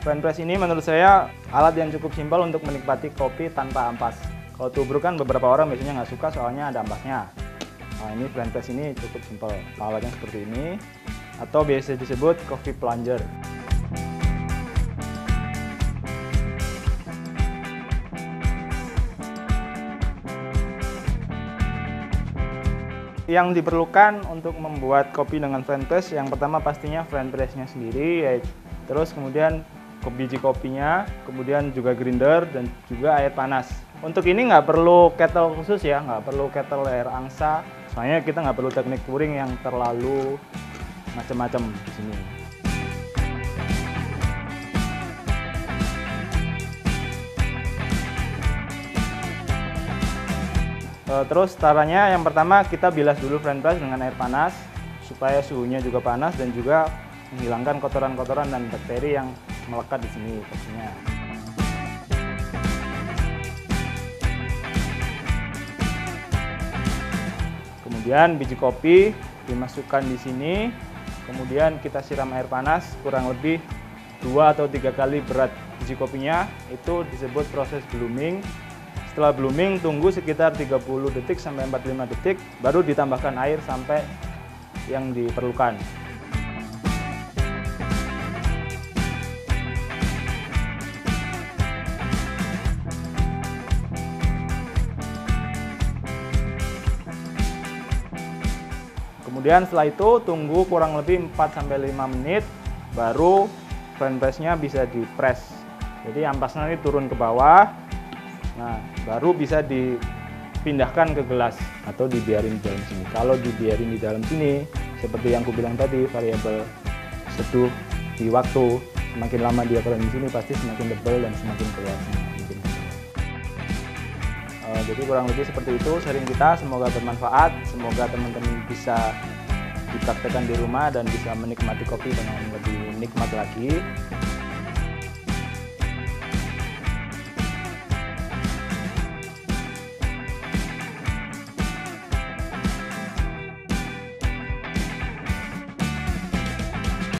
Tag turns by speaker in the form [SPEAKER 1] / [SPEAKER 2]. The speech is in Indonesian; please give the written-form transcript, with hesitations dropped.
[SPEAKER 1] French press ini menurut saya alat yang cukup simpel untuk menikmati kopi tanpa ampas. Kalau tubruk kan beberapa orang biasanya nggak suka soalnya ada ampasnya. Nah, ini French press ini cukup simpel. Alatnya seperti ini, atau biasa disebut coffee plunger. Yang diperlukan untuk membuat kopi dengan French press, yang pertama pastinya French press-nya sendiri, terus kemudian biji kopinya, kemudian juga grinder dan juga air panas. Untuk ini nggak perlu kettle khusus ya, nggak perlu kettle air angsa. Soalnya kita nggak perlu teknik pouring yang terlalu macam-macam di sini. Terus caranya yang pertama kita bilas dulu French press dengan air panas supaya suhunya juga panas dan juga menghilangkan kotoran-kotoran dan bakteri yang melekat di sini pastinya. Kemudian biji kopi dimasukkan di sini, kemudian kita siram air panas kurang lebih 2 atau 3 kali berat biji kopinya, itu disebut proses blooming. Setelah blooming tunggu sekitar 30 detik sampai 45 detik, baru ditambahkan air sampai yang diperlukan. Kemudian setelah itu tunggu kurang lebih 4-5 menit, baru French press-nya bisa di-press. Jadi ampasnya ini turun ke bawah, nah baru bisa dipindahkan ke gelas atau dibiarin di dalam sini. Kalau dibiarin di dalam sini, seperti yang aku bilang tadi, variabel seduh di waktu, semakin lama dia kalau di sini pasti semakin tebal dan semakin keluar. Jadi kurang lebih seperti itu sharing kita, semoga bermanfaat, semoga teman-teman bisa dipraktekkan di rumah dan bisa menikmati kopi dengan lebih nikmat lagi.